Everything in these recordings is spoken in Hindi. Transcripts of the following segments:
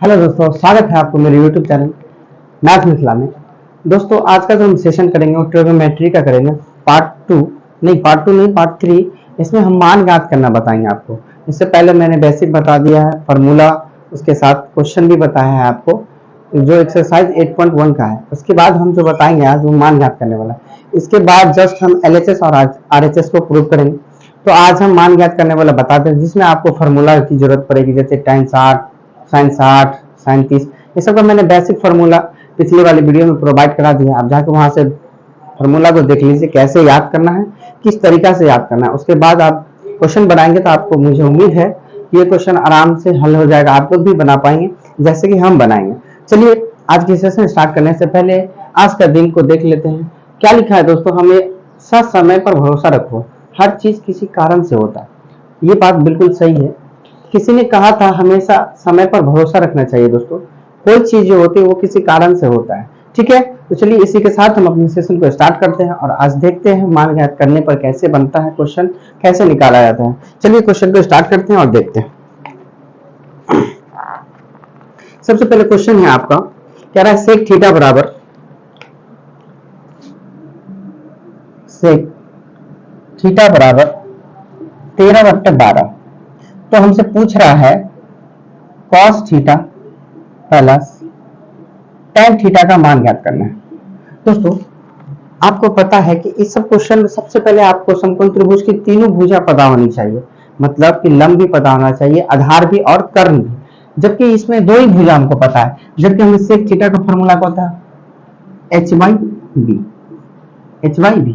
हेलो दोस्तों, स्वागत है आपको मेरे यूट्यूब चैनल मैथ मिथिला में। दोस्तों, आज का जो हम सेशन करेंगे वो ट्रिग्नोमेट्री का करेंगे। Part three. इसमें हम मान ज्ञात करना बताएंगे आपको। इससे पहले मैंने बेसिक बता दिया है, फार्मूला, उसके साथ क्वेश्चन भी बताया है आपको जो एक्सरसाइज 8.1 का है। उसके बाद हम जो बताएंगे आज वो मान ज्ञात करने वाला है। इसके बाद जस्ट हम LHS और RHS को प्रूव करेंगे। तो आज हम मान ज्ञात करने वाला बताते हैं जिसमें आपको फार्मूला की जरूरत पड़ेगी, जैसे tan 60, sin 60, sin 30। ये सब का मैंने बेसिक फार्मूला पिछले वाले वीडियो में प्रोवाइड करा दिया। आप जाकर वहां से फार्मूला को देख लीजिए, कैसे याद करना है, किस तरीका से याद करना है। उसके बाद आप क्वेश्चन बनाएंगे तो आपको, मुझे उम्मीद है कि ये क्वेश्चन आराम से हल हो जाएगा, आप लोग भी बना पाएंगे जैसे कि हम बनाएंगे। चलिए आज की सेशन स्टार्ट करने से पहले आज का दिन को देख लेते हैं। क्या लिखा है दोस्तों, हमें सच समय पर भरोसा रखो, हर चीज किसी कारण से होता है। ये बात बिल्कुल सही है। किसी ने कहा था हमेशा समय पर भरोसा रखना चाहिए दोस्तों। कोई चीज जो होती है वो किसी कारण से होता है। ठीक है, तो चलिए इसी के साथ हम अपने सेशन को स्टार्ट करते हैं और आज देखते हैं मान ज्ञात करने पर कैसे बनता है क्वेश्चन, कैसे निकाला जाता है। चलिए क्वेश्चन को स्टार्ट करते हैं और देखते हैं। सबसे पहले क्वेश्चन है आपका, कह रहा है सेक थीटा बराबर सेक थीटा बराबर 13/12। तो हमसे पूछ रहा है cos theta plus tan theta का मान ज्ञात करना है। दोस्तों, आपको पता है कि इस सब क्वेश्चन में सबसे पहले आपको समकोण त्रिभुज की तीनों भुजा पता होनी चाहिए, मतलब कि लंब भी पता होना चाहिए, आधार भी और कर्ण भी। जबकि इसमें दो ही भुजा हमको पता है, जबकि हमें सेक थीटा का फॉर्मूला क्या होता है, h/b। h/b,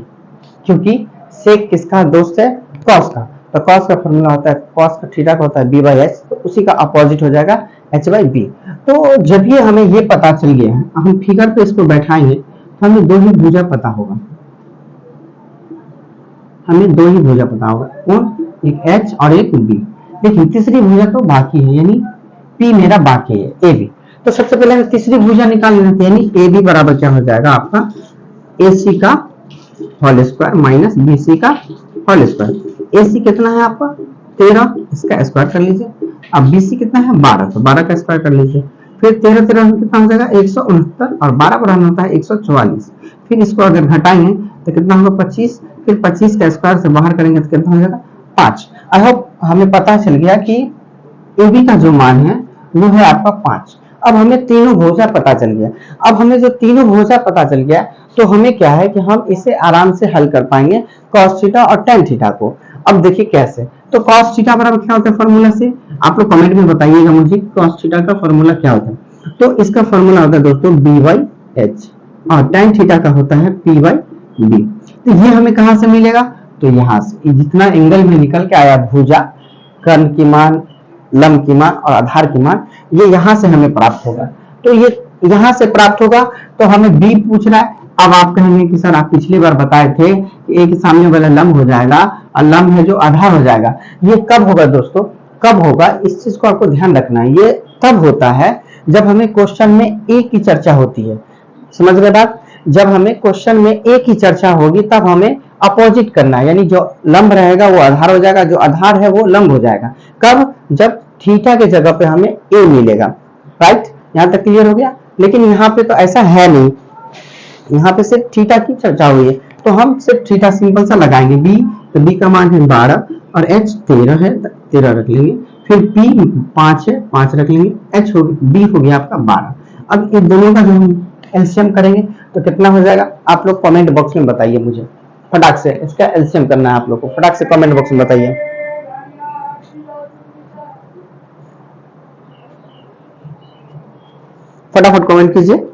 क्योंकि सेक किसका दोस्त है, कॉस का। तो कॉस का फॉर्मूला होता है, कॉस का थीटा का होता है b/h, तो उसी का अपोजिट हो जाएगा h/b। तो जब ये हमें ये पता चल गया है, हम फिगर पे इसको बैठाएंगे तो हमें दो ही भुजा पता होगा। हमें दो ही भुजा पता होगा, कौन, एक h और एक b। देखिए तीसरी भुजा तो बाकी है, यानी p मेरा बाकी है, ab। तो सबसे पहले हमें तीसरी भुजा निकाल लेना है, यानी ab बराबर क्या हो जाएगा आपका, ac का होल स्क्वायर माइनस bc का होल स्क्वायर। ac कितना है आपका 13, इसका स्क्वायर कर लीजिए। अब bc कितना है 12, तो 12 का स्क्वायर कर लीजिए। फिर 13 13 कितना हो जाएगा 169, और 12 बराबर होता है 144। फिर इसको अगर घटाएंगे तो कितना होगा 25। फिर 25 का स्क्वायर से बाहर करेंगे तो कितना हो जाएगा 5। आई होप हमें पता चल गया कि AB का जो मान है वो है आपका 5। अब हमें तीनों भुजा पता चल गया। अब हमें जो तीनों भुजा पता चल गया, तो हमें क्या है कि हम इसे आराम से हल कर पाएंगे cos थीटा और tan थीटा को। अब देखिए कैसे। तो cos थीटा बराबर क्या होता है फॉर्मूला से, आप लोग कमेंट में बताइएगा मुझे cos थीटा का फॉर्मूला क्या होता है। तो इसका फॉर्मूला होता है दोस्तों b/h, और tan थीटा का होता है p/b। तो ये हमें कहां से मिलेगा, तो यहाँ से जितना एंगल में निकल के आया भुजा, कर्ण की मान, लंब की मान और आधार की मान, ये यहां से हमें प्राप्त होगा। तो ये यहां से प्राप्त होगा, तो हमें बी पूछ रहा है। अब आप कहेंगे कि सर आप पिछली बार बताए थे कि एक सामने वाला लंब हो जाएगा और लंब है जो आधार हो जाएगा। ये कब होगा दोस्तों, कब होगा, इस चीज को आपको ध्यान रखना है। ये तब होता है जब हमें क्वेश्चन में एक की चर्चा होती है। समझ गए बात, जब हमें क्वेश्चन में एक ही चर्चा होगी तब हमें अपोजिट करना है, यानी जो लंब रहेगा वो आधार हो जाएगा, जो आधार है वो लंब हो जाएगा। कब, जब थीटा के जगह पे हमें ए मिलेगा। राइट, यहां तक क्लियर हो गया। लेकिन यहाँ पे तो ऐसा है नहीं, यहाँ पे सिर्फ थीटा की चर्चा हुई है, तो हम सिर्फ थीटा सिंपल सा लगाएंगे। बी, तो बी का मान है 12 और एच 13 है, 13 रख लेंगे। फिर पी 5 है, 5 रख लेंगे। एच हो बी हो गया आपका 12। अब इन दोनों का जो हम एलसीएम करेंगे तो कितना हो जाएगा, आप लोग कमेंट बॉक्स में बताइए मुझे। फटाक से इसका एलसीएम करना है आप लोग को, फटाक से कमेंट बॉक्स में बताइए। फटाफट कमेंट कीजिए।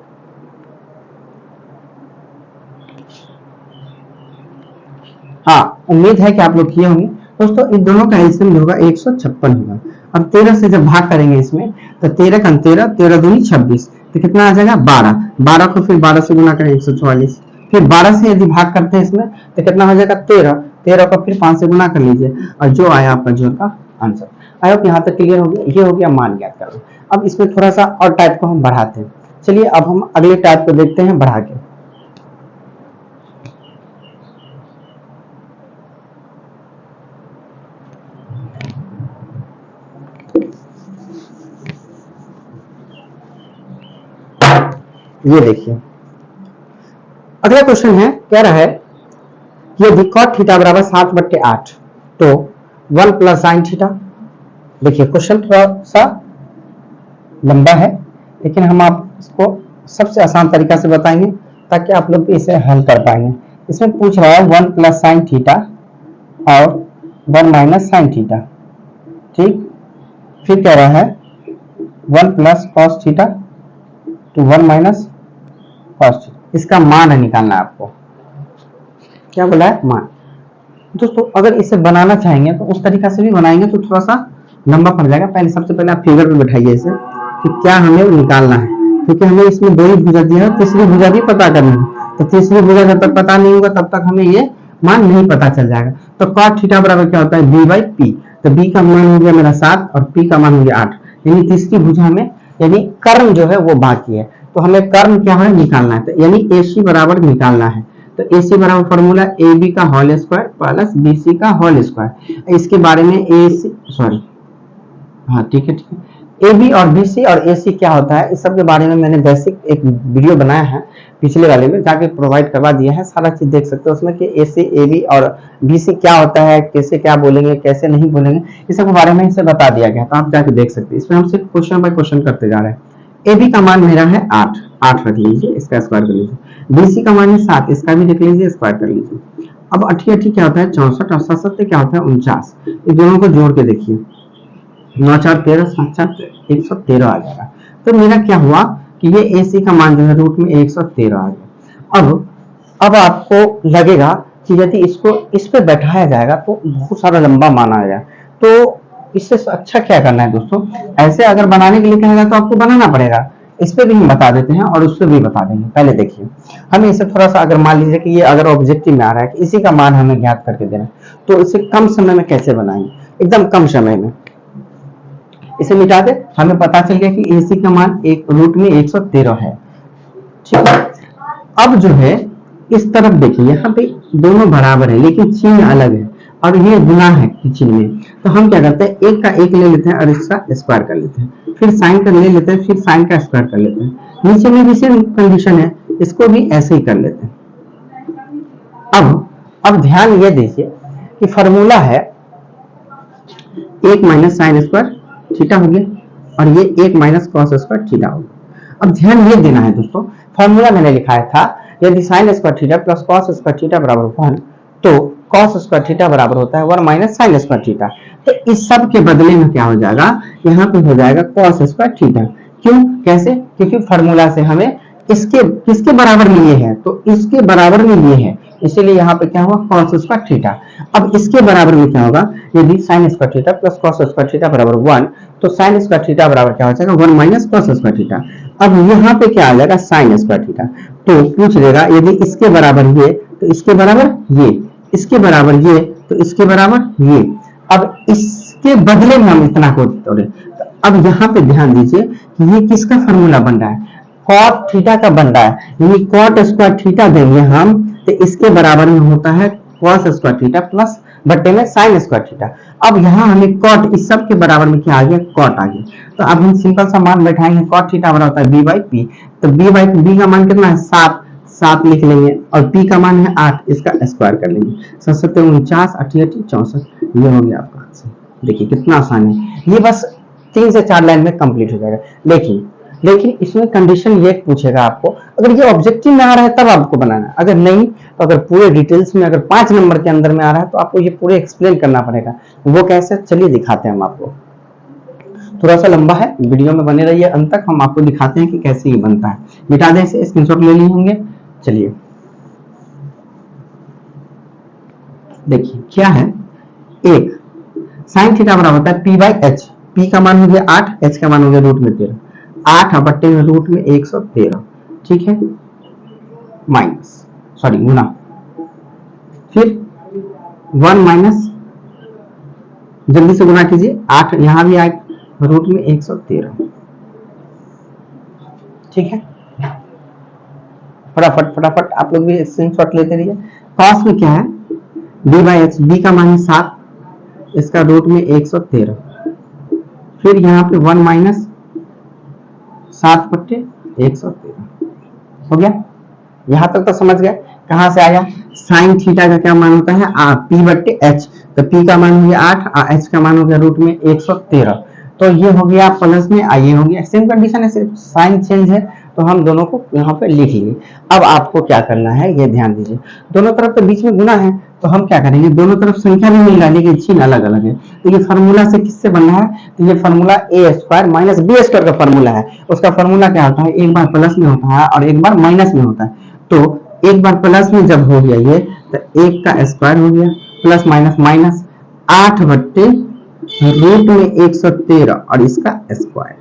हाँ, उम्मीद है कि आप लोग किए होंगे। दोस्तों इन दोनों का एलसीएम जो होगा 156 होगा। अब 13 से जब भाग करेंगे इसमें, तो 13 का 13, 13 दूनी 26, तो कितना आ जाएगा 12। 12 को फिर 12 से गुना करें 144। फिर 12 से यदि भाग करते हैं इसमें तो कितना हो जाएगा 13। 13 को फिर 5 से गुना कर लीजिए, और जो आया आपका जोड़ का आंसर। आई होप यहाँ तक क्लियर हो गया। ये हो गया मान ज्ञात करना। अब इसमें थोड़ा सा और टाइप को हम बढ़ाते हैं। चलिए अब हम अगले टाइप को देखते हैं बढ़ा के। ये देखिए अगला क्वेश्चन है, कह रहा है यदि cot थीटा बराबर 7/8 तो 1 प्लस साइन थीटा। देखिए क्वेश्चन थोड़ा सा लंबा है, लेकिन हम आप इसको सबसे आसान तरीका से बताएंगे ताकि आप लोग भी इसे हल कर पाएंगे। इसमें पूछ रहा है 1 प्लस साइन थीटा और 1 माइनस साइन थीटा, ठीक। फिर कह रहा है 1 plus cos theta two 1 minus cos theta, इसका मान है निकालना है आपको। क्या बोला है? मान। दोस्तों अगर इसे बनाना चाहेंगे तो उस तरीका से भी बनाएंगे तो थोड़ा सा लंबा पड़ जाएगा। पहले सबसे पहले आप फिगर पे बैठाइए इसे कि क्या हमें निकालना है, क्योंकि हमें इसमें दो ही भुजा दिया है, तीसरी भुजा भी पता करनी है। तो तीसरी भुजा जब तक पता नहीं होगा तब तक हमें ये मान नहीं पता चल जाएगा। तो cot थीटा बराबर क्या होता है? b by P. तो b का मान हो गया मेरा 7 और p का मान हो गया 8, यानी तीसरी भुजा में यानी कर्म जो है वो बाकी है। तो हमें कर्म क्या है निकालना है, तो यानी AC बराबर निकालना है। तो AC बराबर फॉर्मूला AB का होल स्क्वायर प्लस BC का होल स्क्वायर। इसके बारे में AC सॉरी हाँ ठीक है AB और BC और AC क्या होता है इस सब के बारे में मैंने बेसिक एक वीडियो बनाया है पिछले वाले में, जाके प्रोवाइड करवा दिया है, सारा चीज देख सकते हो उसमें कि AC AB और BC क्या होता है, कैसे क्या बोलेंगे कैसे नहीं बोलेंगे, इस सब के बारे में इसे बता दिया गया, तो आप जाके देख सकते हैं। इसमें हम सिर्फ क्वेश्चन बाय क्वेश्चन करते जा रहे हैं। AB का मान मेरा है 8 रख लीजिए, इसका स्क्वायर कर लीजिए। BC का मान है 7, इसका भी लिख लीजिए, स्क्वायर कर लीजिए। अब 88 क्या होता है 64 और 7 क्या होता है 49, इन दोनों को जोड़ के देखिए 9 4 13 7 4 113 आ जाएगा। तो मेरा क्या हुआ कि ये AC का मान जो है रूट में 113 आ गया। अब आपको लगेगा कि यदि इसको इस पे बैठाया जाएगा तो बहुत सारा लंबा मान आएगा, तो इससे अच्छा क्या करना है दोस्तों, ऐसे अगर बनाने के लिए कहेगा तो आपको बनाना पड़ेगा। इस पे भी हम बता देते हैं और उस पे भी बता देंगे। पहले देखिए हमें इसे थोड़ा सा अगर मान लीजिए कि ये अगर ऑब्जेक्टिव में आ रहा है कि इसी का मान हमें ज्ञात करके देना है, तो इसे कम समय में कैसे बनाएंगे, एकदम कम समय में इसे मिटा दे। हमें पता चल गया कि AC का मान एक रूट में 113 है, ठीक है। अब जो है इस तरफ देखिए यहाँ पे दोनों बराबर है लेकिन चिन्ह अलग है और ये गुना है चिन्ह में, तो हम क्या करते हैं एक का एक ले लेते हैं और इसका स्क्वायर कर लेते हैं, फिर साइन का ले लेते हैं, फिर साइन का स्क्वायर कर लेते हैं। नीचे में भी सेम कंडीशन है, इसको भी ऐसे ही कर लेते हैं। अब ध्यान ये दीजिए कि फॉर्मूला है 1 माइनस साइन स्क्वायर थीटा हो गया और ये 1 माइनस कॉस स्क्वायर थीटा हो गया। अब ध्यान ये देना है दोस्तों, फॉर्मूला मैंने लिखाया था यदि sine square theta plus cos square theta बराबर 1 तो कॉस स्क्वायर थीटा बराबर होता है 1 माइनस साइन स्क्वायर थीटा। तो इस सब के बदले में क्या हो जाएगा, यहाँ पे हो जाएगा कॉस स्क्वायर थीटा। क्यों कैसे? क्योंकि फॉर्मूला से हमें इसके किसके बराबर में ये है, तो इसके बराबर में ये है, इसीलिए यहाँ पे क्या हुआ cos स्क्वायर थीटा। अब इसके बराबर में क्या होगा, यदि sin square theta plus cos square theta बराबर 1 तो sin स्क्वायर थीटा बराबर क्या हो जाएगा 1 माइनस cos स्क्वायर थीटा। अब यहाँ पे क्या आ जाएगा sin स्क्वायर थीटा। तो पूछ लेगा यदि इसके बराबर ये तो इसके बराबर ये, इसके बराबर ये तो इसके बराबर ये। अब इसके बदले में हम इतना को तोड़े, तो अब यहाँ पे ध्यान दीजिए कि ये किसका फॉर्मूला बन रहा है, cot थीटा का बन रहा है, यानी cot स्क्वायर थीटा देंगे हम तो इसके बराबर में होता है cos स्क्वायर थीटा प्लस बट्टे में sin स्क्वायर थीटा। अब यहाँ हमें cot इस सब के बराबर में क्या आ गया cot आ गया, तो अब हम सिंपल सा मान बैठाएंगे cot थीटा बराबर होता है b बाई पी। तो b का मान कितना है 7 लिख लेंगे और p का मान है 8, इसका स्क्वायर कर लेंगे। 7 49 88 64, ये हो गया आपका आंसर। देखिए कितना आसान है, ये बस 3 से 4 लाइन में कंप्लीट हो जाएगा। लेकिन इसमें कंडीशन ये पूछेगा आपको, अगर ये ऑब्जेक्टिव में आ रहा है तब आपको बनाना है, अगर नहीं तो अगर पूरे डिटेल्स में अगर 5 नंबर के अंदर में आ रहा है तो आपको ये पूरे एक्सप्लेन करना पड़ेगा। वो कैसे, चलिए दिखाते हैं हम आपको। थोड़ा सा लंबा है, वीडियो में बने रहिए अंत तक, हम आपको दिखाते हैं कि कैसे ये बनता है। मिटा दें इसे, स्क्रीनशॉट ले लिए होंगे। चलिए देखिए क्या है, एक साइन थीटा बराबर होता है पी बाई एच। पी का मान हो गया 8, एच का मान हो गया रूट में 13, 8 बट्टे में रूट में 113, ठीक है, माइनस सॉरी गुना, फिर 1 माइनस, जल्दी से गुना कीजिए, 8 यहां भी आए रूट में 113, ठीक है। फटाफट आप लोग भी स्क्रीनशॉट लेते रहिए। कॉस में क्या है b बाई एच, b का मान है 7, इसका रूट में 113, फिर यहाँ पे 1 माइनस 7 बट्टे 113, हो गया, यहां तक तो समझ गए। कहां से आया, साइन थीटा का क्या मान होता है, पी बट्टे एच, तो पी का मान हो गया 8, एच का मान हो गया रूट में 113, तो ये हो गया प्लस में, ये हो गया, सेम कंडीशन है, सिर्फ साइन चेंज है, तो हम दोनों को यहाँ पे लिख लेंगे। अब आपको क्या करना है, ये ध्यान दीजिए, दोनों तरफ तो बीच में गुना है, तो हम क्या करेंगे, दोनों तरफ संख्या भी मिल रहा है लेकिन चिन्ह अलग अलग है, तो ये फार्मूला से किससे बनना है, तो ये फार्मूला ए स्क्वायर माइनस बी स्क्वायर का फार्मूला है। उसका फार्मूला क्या होता है, एक बार प्लस में होता है और एक बार माइनस में होता है, तो एक बार प्लस में जब हो गया ये, तो एक का स्क्वायर हो गया, प्लस माइनस माइनस, 8 बट्टे रूट में 113 और इसका स्क्वायर,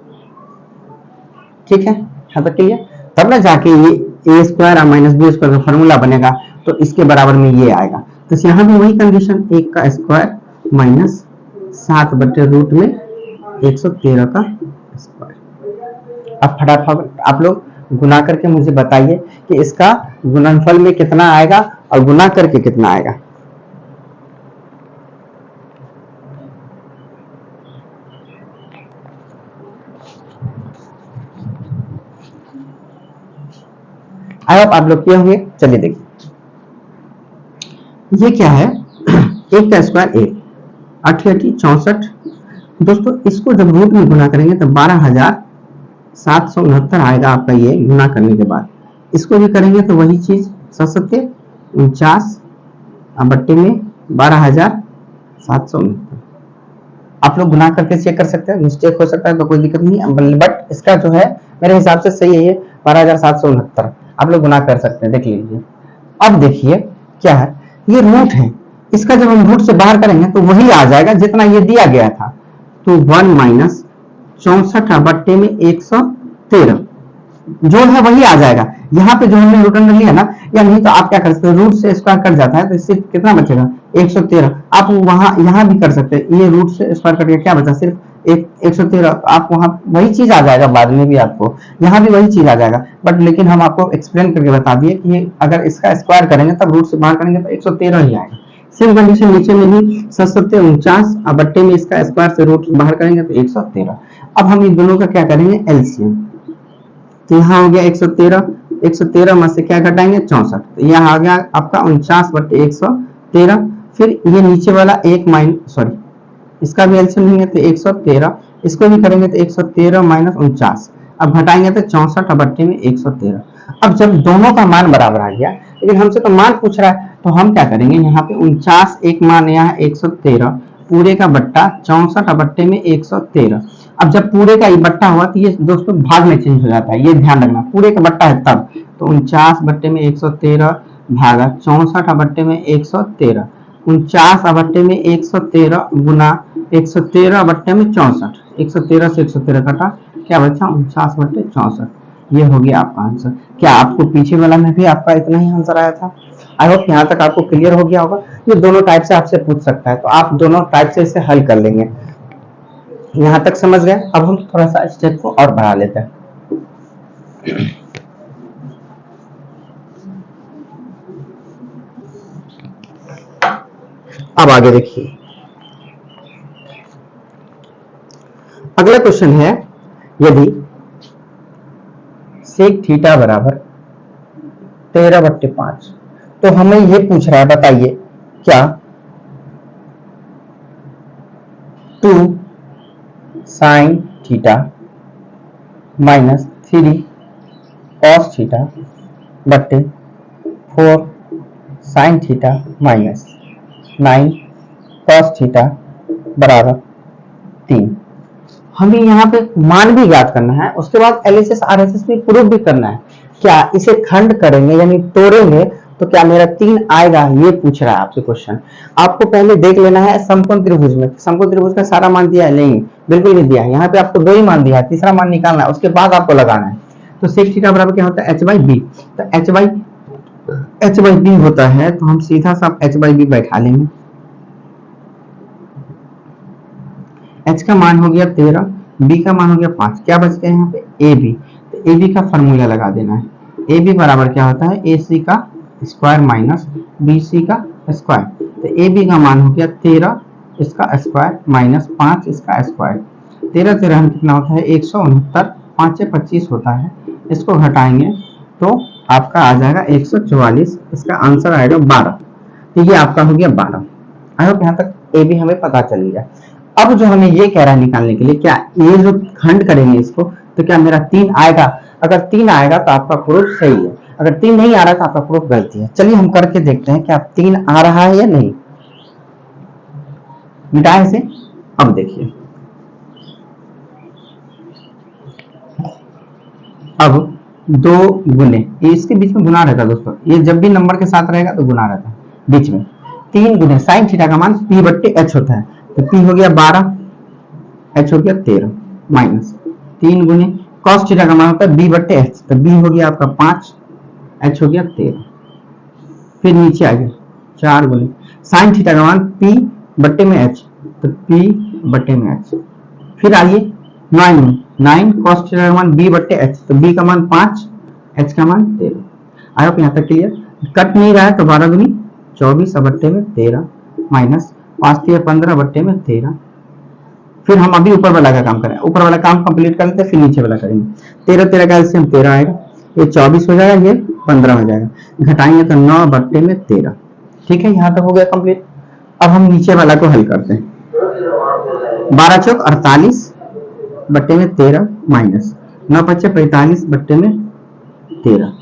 ठीक है, यहाँ तक क्लियर। तब ना जाके ये ए स्क्वायर और माइनस बी स्क्वायर का फॉर्मूला बनेगा, तो इसके बराबर में ये आएगा, तो यहाँ भी वही कंडीशन, एक का स्क्वायर माइनस 7 बट्टे रूट में 113 का स्क्वायर। अब फटाफट आप लोग गुना करके मुझे बताइए कि इसका गुणनफल में कितना आएगा और गुना करके कितना आएगा। आई होप आप लोग किए होंगे। चलिए देखिए, ये क्या है, एक का स्क्वायर एक, 8 64, दोस्तों इसको जब रूट में गुना करेंगे तो 12,769 आएगा आपका ये गुना करने के बाद। इसको भी करेंगे तो वही चीज, 749 बट्टे में 12,769। आप लोग गुना करके चेक कर सकते हैं, मिस्टेक हो सकता है तो कोई दिक्कत नहीं, बट इसका जो है मेरे हिसाब से सही है, ये 12,769 आप लोग गुना कर सकते हैं, देख लीजिए। अब देखिए क्या है, ये रूट है, इसका जब हम रूट से बाहर करेंगे तो वही आ जाएगा जितना ये दिया गया था, तो 1 माइनस 64 बट्टे में 113 जो है वही आ जाएगा। यहाँ पे जो हमने रूट अंडर लिया ना, या नहीं तो आप क्या कर सकते हो, रूट से स्क्वायर कट जाता है तो इससे कितना बचेगा 113, आप वहां यहाँ भी कर सकते हैं, ये रूट से स्क्वायर कट गया, क्या बचा सिर्फ 113, आप वहां वही चीज आ जाएगा, बाद में भी आपको यहाँ भी वही चीज आ जाएगा, बट लेकिन हम आपको एक्सप्लेन करके बता दिए कि अगर इसका स्क्वायर करेंगे तब रूट से बाहर करेंगे तो 113 ही आएगा। सेम कंडीशन नीचे में भी 749 और बट्टे में इसका स्क्वायर से रूट बाहर करेंगे तो 113। अब हम इन दोनों का क्या करेंगे, एलसीएम, तो यहाँ हो गया 113, 113 में से क्या घटाएंगे 64, तो यहाँ आ गया आपका 49 बट्टे 113, फिर ये नीचे वाला एक माइनस, सॉरी इसका भी एलसीएम लेंगे तो 113, इसको भी करेंगे तो 113 माइनस 49, अब घटाएंगे तो 64 बट्टे में 113। अब जब दोनों का मान बराबर आ गया, लेकिन हमसे तो मान पूछ रहा है, तो हम क्या करेंगे, यहाँ पे 49 एक मान, यहाँ 113 पूरे का बट्टा 64 बट्टे में 113। अब जब पूरे का बट्टा हुआ तो ये दोस्तों भाग में चेंज हो जाता है, ये ध्यान रखना, पूरे का बट्टा है तब, तो 49 बट्टे में 113 भागा 64 बट्टे में 113, 49 बट्टे में 113 गुना 113 बट्टे में 64, 113 से 113 कटा, क्या बचा 49 बट्टे 64, ये हो गया आपका आंसर। क्या आपको पीछे वाला में भी आपका इतना ही आंसर आया था? आई होप यहाँ तक आपको क्लियर हो गया होगा। ये दोनों टाइप से आपसे पूछ सकता है, तो आप दोनों टाइप से इसे हल कर लेंगे। यहाँ तक समझ गए? अब हम थोड़ा सा स्टेप को और बढ़ा लेते हैं। अब आगे देखिए, अगला क्वेश्चन है, यदि सेक थीटा बराबर 13/5, तो हमें ये पूछ रहा है, बताइए क्या 2 sine theta minus 3 cos theta बट्टे 4 sine theta minus 9 cos theta बराबर 3। हमें यहाँ पे मान भी ज्ञात करना है, उसके बाद एलएचएस आरएचएस भी प्रूव भी करना है। क्या इसे खंड करेंगे यानी तोड़ेंगे तो क्या मेरा 3 आएगा, ये पूछ रहा है आपसे क्वेश्चन। आपको पहले देख लेना है समकोण त्रिभुज में, समकोण त्रिभुज का सारा मान दिया है, नहीं बिल्कुल नहीं दिया है, यहाँ पे आपको 2 ही मान दिया है, तीसरा मान निकालना है, उसके बाद आपको लगाना है। तो सेक थीटा बराबर क्या होता है, h बाई बी, तो h बाई बी होता है, तो हम सीधा सा h बाई बी बैठा लेंगे। h का मान हो गया 13, b का मान हो गया 5, क्या बच गया यहाँ पे ab, तो ab का फॉर्मूला लगा देना है। ab बराबर क्या होता है, ac का स्क्वायर माइनस bc का स्क्वायर, तो ab का मान हो गया 13 इसका स्क्वायर माइनस 5 इसका स्क्वायर, 13 13 कितना होता है 169, 5 से 25 होता है, इसको घटाएंगे तो आपका आ जाएगा 144, इसका आंसर आएगा 12। तो ये आपका हो गया 12। आई होप यहाँ तक ए भी हमें पता चल गया। अब जो हमें ये कह रहा है निकालने के लिए, क्या ये जो खंड करेंगे इसको, तो क्या मेरा 3 आएगा? अगर 3 आएगा तो आपका प्रूफ सही है, अगर 3 नहीं आ रहा तो आपका प्रूफ गलती है। चलिए हम करके देखते हैं क्या 3 आ रहा है या नहीं। मिटाए इसे। अब देखिए, अब 2 गुने, ये इसके बीच में गुना रहता है दोस्तों, ये जब भी नंबर के साथ रहेगा तो गुना रहता है बीच में। 3 गुने साइन थीटा का मान p बट्टे h होता है, तो p हो गया 12, h हो गया 13, माइनस 3 गुने cos थीटा का मान होता है b बट्टे h, तो b हो गया आपका 5, h हो गया 13। फिर नीचे आ गया 4 गुने साइन थीटा का मान p बट्टे में h, तो p बट्टे में h। फिर आइए 9 में 9 cos थीटा का मान b बट्टे h, तो b का मान 5, h का मान 13। आई होप यहाँ तक क्लियर। कट नहीं रहा है तो 12 दूनी 24 बट्टे में 13, माइनस 5 3 15 बट्टे में 13। फिर हम अभी ऊपर वाला का काम करें, ऊपर वाला काम कंप्लीट कर लेते हैं, फिर नीचे वाला करेंगे। 13 13 का एलसीएम 13 आएगा, ये 24 हो जाएगा, ये 15 हो जाएगा, घटाएंगे तो 9 बट्टे में 13। ठीक है, यहाँ तक हो गया कंप्लीट। अब हम नीचे वाला को हल करते हैं। 12 चौक 48 बट्टे में 13, माइनस 9 पच्चे 45 बट्टे में 13।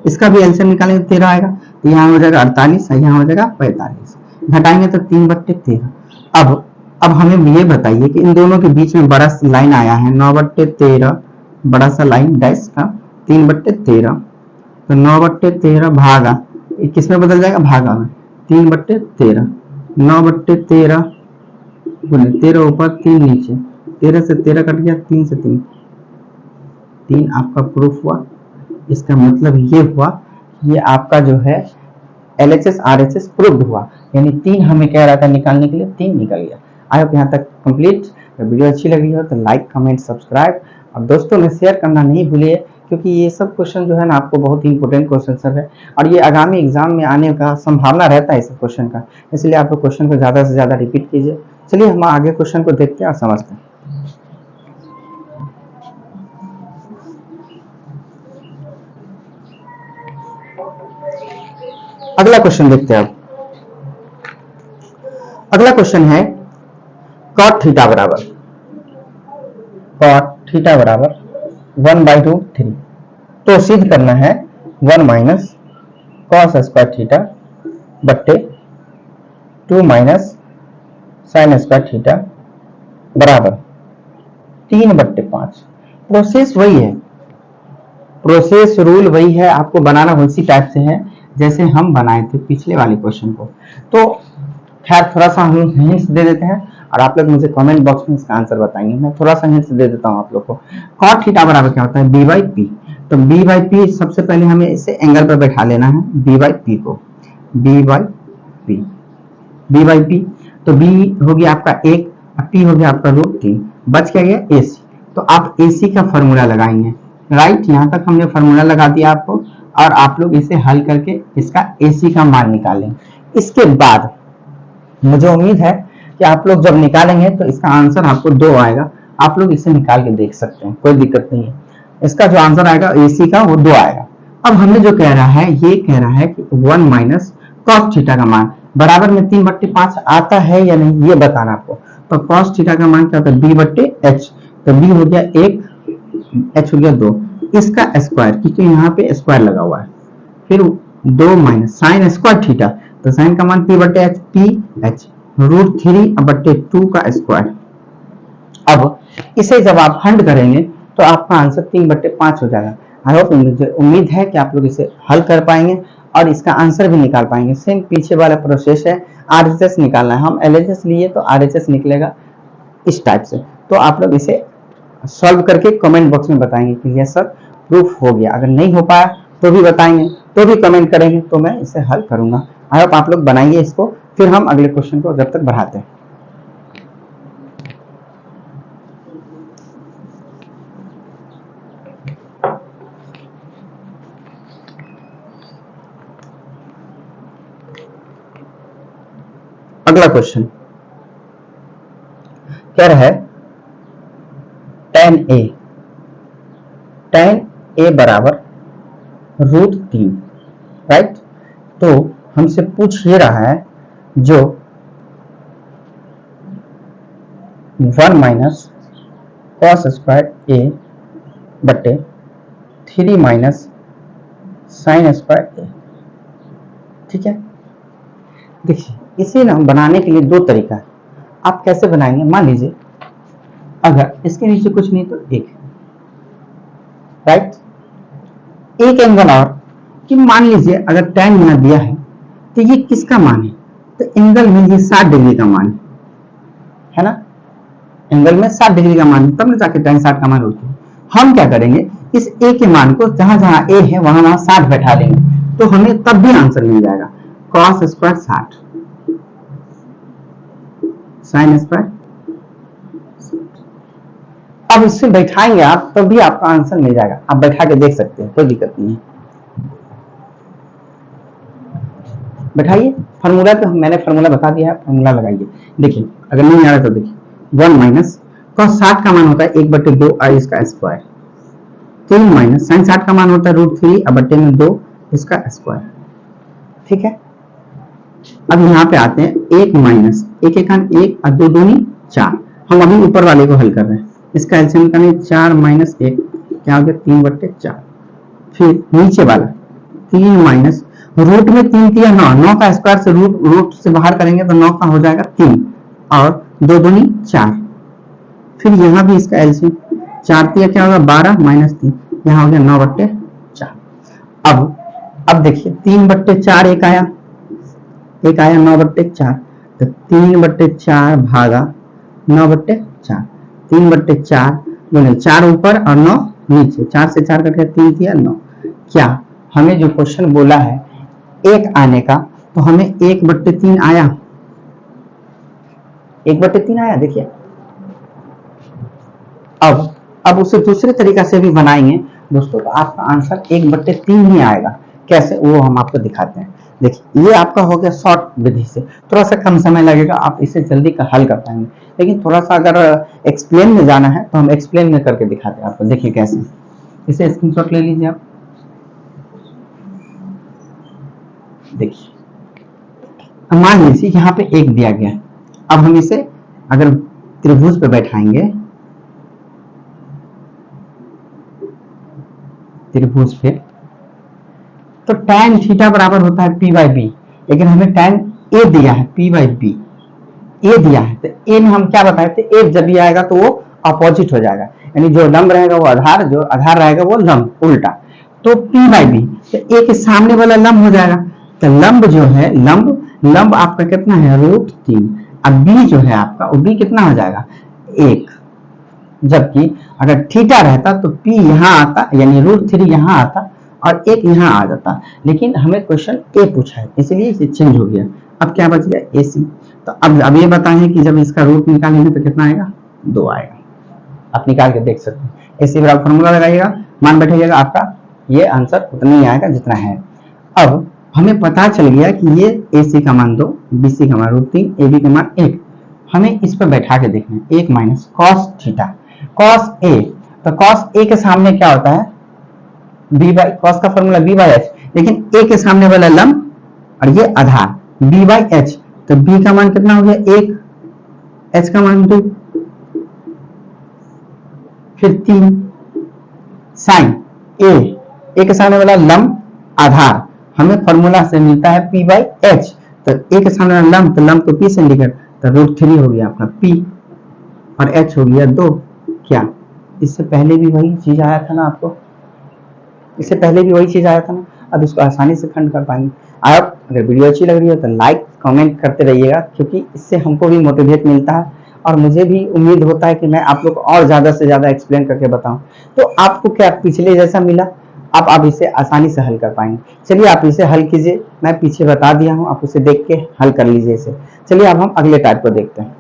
इसका भी एलसीएम निकालेंगे 13 आएगा, तो यहाँ हो जाएगा 48, यहाँ हो जाएगा 45, घटाएंगे तो 3 बट्टे 13। अब हमें ये बताइए कि इन दोनों के बीच में बड़ा लाइन आया है 9 बट्टे 13, बड़ा सा लाइन डैश का 3 बट्टे 13, तो 9 बट्टे 13 भागा, किस में बदल जाएगा? भागा में। 3 बट्टे 13, 9 बट्टे 13 बोले 13 ऊपर 3 नीचे, 13 से 13 कट गया, 3 से 3, 3 आपका प्रूफ हुआ। इसका मतलब ये हुआ, ये आपका जो है LHS RHS प्रूव्ड हुआ, यानी 3 हमें कह रहा था निकालने के लिए, 3 निकल गया। आई होप यहाँ तक कंप्लीट। वीडियो अच्छी लगी हो तो लाइक कमेंट सब्सक्राइब और दोस्तों में शेयर करना नहीं भूलिए, क्योंकि ये सब क्वेश्चन जो है ना आपको बहुत ही इंपॉर्टेंट क्वेश्चन सब है, और ये आगामी एग्जाम में आने का संभावना रहता है इस क्वेश्चन का, इसलिए आप क्वेश्चन को ज़्यादा से ज़्यादा रिपीट कीजिए। चलिए हम आगे क्वेश्चन को देखते हैं और समझते हैं। अगला क्वेश्चन देखते हैं। अब अगला क्वेश्चन है cot थीटा बराबर 1/√3, तो सिद्ध करना है 1 माइनस कॉस स्क्वायर थीटा बट्टे 2 माइनस साइन स्क्वायर थीटा बराबर 3/5। प्रोसेस वही है, प्रोसेस रूल वही है, आपको बनाना उसी टाइप से है जैसे हम बनाए थे पिछले वाले क्वेश्चन को। तो खैर थोड़ा सा हम हिंट्स दे देते हैं और आप लोग मुझे कमेंट बॉक्स में इसका आंसर बताएंगे। मैं थोड़ा सा हिंट्स दे देता हूँ आप लोग को। cot थीटा बराबर क्या होता है? b by P. तो b बाई पी सबसे पहले हमें इसे एंगल पर बैठा लेना है, b बाई पी को, b by P, b by P. तो b हो गया आपका 1, p हो गया आपका √3, बच क्या गया? ac। तो आप ac का फॉर्मूला लगाएंगे, राइट। यहाँ तक हमने फॉर्मूला लगा दिया आपको, और आप लोग इसे हल करके इसका ac का मान निकालें। इसके बाद मुझे उम्मीद है कि आप लोग जब निकालेंगे तो इसका आंसर आपको 2 आएगा। आप लोग इसे निकाल के देख सकते हैं, कोई दिक्कत नहीं है। इसका जो आंसर आएगा AC का वो 2 आएगा। अब हमें जो कह रहा है, ये कह रहा है कि 1 माइनस कॉस थीटा का मान बराबर में 3/5 आता है या नहीं, ये बताना आपको। तो कॉस थीटा का मान क्या होता है? b बट्टे h, तो b हो गया 1, h हो गया 2, इसका स्क्वायर, क्योंकि यहाँ पे स्क्वायर लगा हुआ है। फिर 2 माइनस साइन स्क्वायर थीटा, तो साइन का मान p बट्टे h, ph √3/2 का स्क्वायर। अब इसे जब आप हंड करेंगे तो आपका आंसर 3/5 हो जाएगा। आई होप, मुझे उम्मीद है कि आप लोग इसे हल कर पाएंगे और इसका आंसर भी निकाल पाएंगे। सेम पीछे वाला प्रोसेस है, RHS निकालना है। हम LHS लिए तो RHS निकलेगा इस टाइप से। तो आप लोग इसे सॉल्व करके कमेंट बॉक्स में बताएंगे कि यह सर प्रूफ हो गया। अगर नहीं हो पाया तो भी बताएंगे, तो भी कमेंट करेंगे, तो मैं इसे हल करूंगा। आई होप आप लोग बनाइए इसको, फिर हम अगले क्वेश्चन को जब तक बढ़ाते हैं। अगला क्वेश्चन क्या रहा है? tan a बराबर √3, राइट। तो हमसे पूछ ये रहा है जो 1 माइनस कॉस स्क्वायर ए बटे 3 माइनस साइन स्क्वायर ए, ठीक है। देखिए इसे ना बनाने के लिए दो तरीका है। आप कैसे बनाएंगे, मान लीजिए अगर इसके नीचे कुछ नहीं तो एक, राइट, एक एंगल और कि मान लीजिए अगर tan यहाँ दिया है तो ये किसका मान है, तो एंगल में ये 60 डिग्री का मान है ना, एंगल में 60 डिग्री का मान, तब ना जाके tan 60 का मान होती है। हम क्या करेंगे, इस a के मान को जहां जहां a है वहां वहां 60 बैठा लेंगे, तो हमें तब भी आंसर मिल जाएगा cos स्क्वायर 60 साइन स्क्वायर। अब इससे बैठाएंगे आप तब भी आपका आंसर मिल जाएगा, आप बैठा के देख सकते हैं, कोई दिक्कत नहीं है। बैठाइए, फार्मूला तो मैंने फार्मूला बता दिया है, फार्मूला लगाइए। देखिए अगर नहीं आ रहा तो देखिए 1 माइनस cos 60 का मान होता है 1/2 आई इसका स्क्वायर, 3 माइनस साइन 60 का मान होता है √3 अब बटे में 2 इसका स्क्वायर, ठीक है। अब यहाँ पे आते हैं 1 माइनस 1 1 1 और 2 दूनी 4, हम अभी ऊपर वाले को हल कर रहे हैं, इसका एलसीएम करने 4 माइनस 1 क्या हो गया 3/4, फिर नीचे वाला 3 माइनस रूट में 3 3 9, 9 का स्क्वायर से रूट से बाहर करेंगे तो 9 का हो जाएगा 3 और 2 दूनी 4, फिर यहाँ भी इसका एलसीएम 4 3 क्या होगा 12 माइनस 3, यहाँ हो गया 9/4। अब देखिए 3/4 एक आया 9/4, तो 3/4 भागा 9/4, 3/4 बोले 4 ऊपर और 9 नीचे, 4 से 4 कट गया 3 3 9। क्या हमें जो क्वेश्चन बोला है एक आने का, तो हमें 1/3 आया, 1/3 आया। देखिए अब उसे दूसरे तरीका से भी बनाएंगे दोस्तों, तो आपका आंसर 1/3 ही आएगा। कैसे, वो हम आपको दिखाते हैं। देखिए ये आपका हो गया शॉर्ट विधि से, थोड़ा सा कम समय लगेगा, आप इसे जल्दी का हल कर पाएंगे, लेकिन थोड़ा सा अगर एक्सप्लेन में जाना है तो हम एक्सप्लेन में करके दिखाते हैं आपको। देखिए कैसे, इसे स्क्रीनशॉट ले लीजिए आप। देखिए मान लीजिए यहाँ पे एक दिया गया, अब हम इसे अगर त्रिभुज पे बैठाएंगे, त्रिभुज पे, तो tan थीटा बराबर होता है p/b, लेकिन हमें tan a दिया है p/b, a दिया है, तो a में हम क्या बताए थे, a जब भी आएगा तो वो अपोजिट हो जाएगा, यानी जो लंब रहेगा वो आधार, जो आधार रहेगा वो लंब, उल्टा। तो p/b, तो a के सामने वाला लंब हो जाएगा, तो लंब जो है लंब आपका कितना है √3, अब b जो है आपका वो b कितना हो जाएगा 1, जबकि अगर थीटा रहता तो p यहाँ आता, यानी √3 यहाँ आता और 1 यहाँ आ जाता, लेकिन हमें क्वेश्चन a पूछा है इसलिए इसे चेंज हो गया। अब क्या बच गया AC, तो अब ये बताएं कि जब इसका रूट निकालेंगे तो कितना आएगा 2 आएगा, आप निकाल के देख सकते हैं। AC बराबर फॉर्मूला लगाइएगा, मान बैठेगा, आपका ये आंसर उतना ही आएगा जितना है। अब हमें पता चल गया कि ये AC का मान 2, BC का मान √3, AB का मान 1, हमें इस पर बैठा के देखना है 1 minus cos theta cos A, तो cos A के सामने क्या होता है cos का फॉर्मूला b/h, लेकिन A के सामने वाला लंब और ये आधार b/h, तो b का मान कितना हो गया 1, h का मान 2, फिर 3 साइन A के सामने वाला लंब आधार, हमें फॉर्मूला से मिलता है p/h, तो A के सामने वाला लंब, तो लंब को p से इंडिकेट, तो √3 हो गया आपका p और h हो गया 2। क्या इससे पहले भी वही चीज आया था ना आपको, इससे पहले भी वही चीज आया था ना, अब इसको आसानी से खंड कर पाएंगे। आप अगर वीडियो अच्छी लग रही है तो लाइक कमेंट करते रहिएगा, क्योंकि इससे हमको भी मोटिवेट मिलता है और मुझे भी उम्मीद होता है कि मैं आप लोग को और ज्यादा से ज्यादा एक्सप्लेन करके बताऊं। तो आपको क्या पिछले जैसा मिला, आप इसे आसानी से हल कर पाएंगे। चलिए आप इसे हल कीजिए, मैं पीछे बता दिया हूँ, आप उसे देख के हल कर लीजिए इसे। चलिए अब हम अगले टाइप को देखते हैं।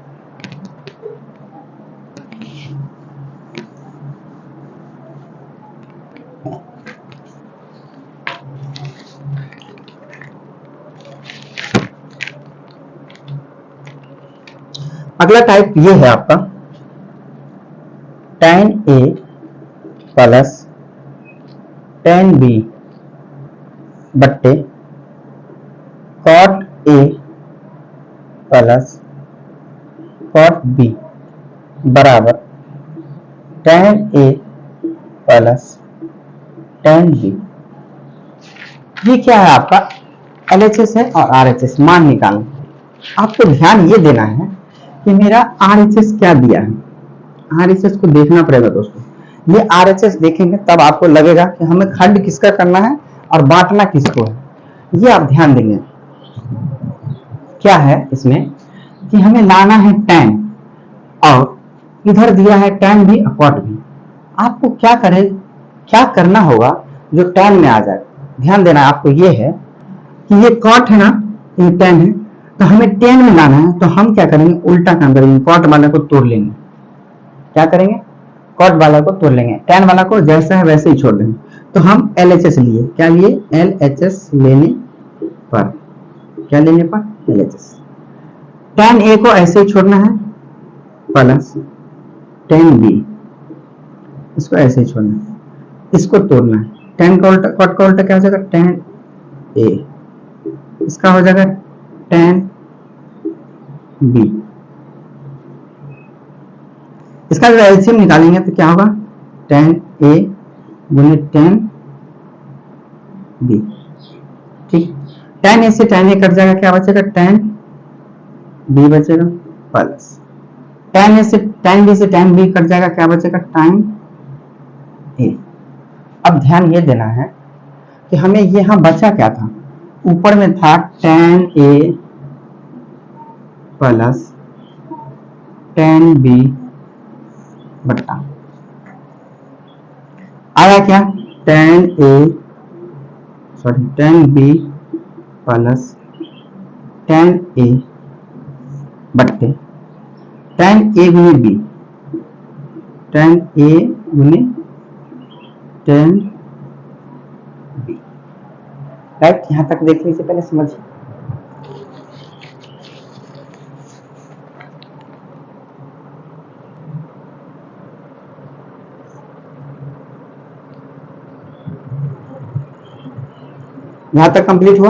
अगला टाइप ये है आपका tan A plus tan B बट्टे cot A plus cot B बराबर tan ए प्लस tan बी। ये क्या है आपका LHS है और RHS मान निकालना। आपको ध्यान ये देना है कि मेरा RHS क्या दिया है, RHS को देखना पड़ेगा दोस्तों। ये RHS देखेंगे तब आपको लगेगा कि हमें खंड किसका करना है और बांटना किसको है, ये आप ध्यान देंगे। क्या है इसमें कि हमें लाना है tan और इधर दिया है tan भी और cot भी। आपको क्या करना होगा जो tan में आ जाए। ध्यान देना आपको ये है कि ये cot है ना, ये tan है, तो हमें tan में लाना है। तो हम क्या करेंगे, उल्टा काम करेंगे, cot वाले को तोड़ लेंगे। क्या करेंगे, cot वाला को तोड़ लेंगे, tan वाला को जैसा है वैसे ही छोड़ देंगे। तो हम LHS लिए, क्या लिए, LHS लेने पर, क्या लेने पर, LHS। tan A को ऐसे ही छोड़ना है प्लस tan B, इसको ऐसे ही छोड़ना है, इसको तोड़ना है। tan का उल्टा, cot का उल्टा क्या हो जाएगा, tan A, इसका हो जाएगा tan B। इसका जब एलसीएम निकालेंगे तो क्या होगा, tan A गुने tan B। ठीक, tan A से tan A कट जाएगा, क्या बचेगा, tan B बचेगा प्लस tan A से tan B से tan B कट जाएगा, क्या बचेगा, tan A। अब ध्यान ये देना है कि हमें यहाँ बचा क्या था, ऊपर में था tan A plus tan B बट्टा आया क्या, tan B plus tan A बट्टे tan A गुने B, tan A गुने tan B। राइट, यहां तक देख लीजिए, पहले समझिए। यहां तक कंप्लीट हुआ।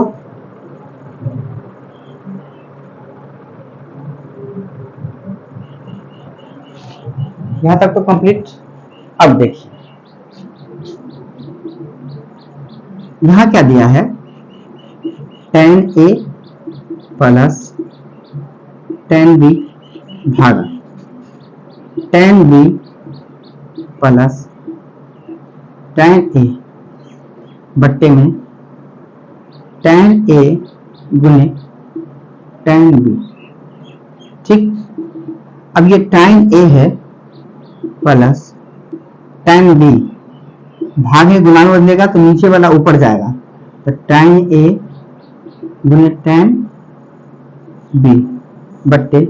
यहां तक तो कंप्लीट। अब देखिए यहां क्या दिया है, tan A plus tan B भागा tan B plus tan A बट्टे में tan A गुने tan B। ठीक, अब ये tan A है प्लस tan B, भागे गुना में बदलेगा तो नीचे वाला ऊपर जाएगा, तो tan A गुने tan B बट्टे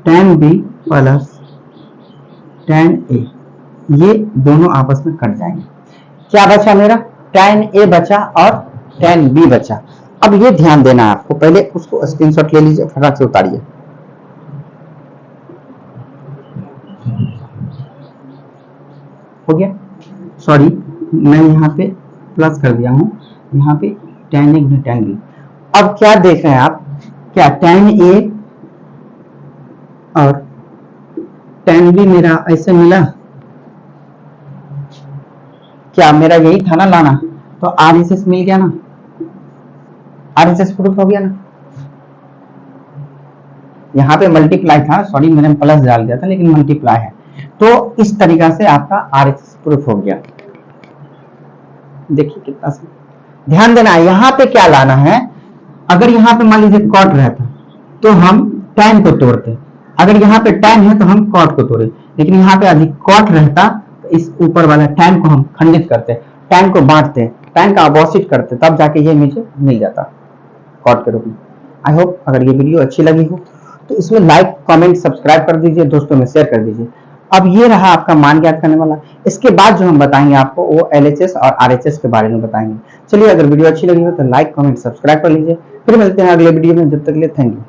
tan B plus tan A, ये दोनों आपस में कट जाएंगे। क्या बचा मेरा, tan A बचा और tan B बचा। अब ये ध्यान देना है आपको, पहले उसको स्क्रीनशॉट ले लीजिए, फटाक से उतारिए। हो गया, सॉरी मैं यहाँ पे प्लस कर दिया हूँ, यहाँ पे tan A गुने tan B। अब क्या देख रहे हैं आप, क्या tan A और tan B मेरा ऐसे मिला, क्या मेरा यही था ना लाना, तो RHS मिल गया ना, RHS प्रूफ हो गया ना। यहाँ पे मल्टीप्लाई था, सॉरी मैंने प्लस डाल दिया था, लेकिन मल्टीप्लाई है, तो इस तरीका से आपका RHS प्रूफ हो गया। देखिए कितना सा ध्यान देना है, यहाँ पे क्या लाना है। अगर यहाँ पे मान लीजिए cot रहता तो हम tan को तोड़ते, अगर यहाँ पे tan है तो हम cot को तोड़े, लेकिन यहाँ पे अधिक cot रहता तो इस ऊपर वाला tan को हम खंडित करते, tan को बांटते, tan का अपोजिट करते, तब जाके ये मुझे मिल जाता cot के रूप में। आई होप अगर ये वीडियो अच्छी लगी हो तो इसमें लाइक कमेंट सब्सक्राइब कर दीजिए, दोस्तों में शेयर कर दीजिए। अब ये रहा आपका मान ज्ञात करने वाला। इसके बाद जो हम बताएंगे आपको वो LHS और RHS के बारे में बताएंगे। चलिए, अगर वीडियो अच्छी लगी हो तो लाइक कमेंट सब्सक्राइब कर लीजिए। फिर मिलते हैं अगले वीडियो में, जब तक के लिए थैंक यू।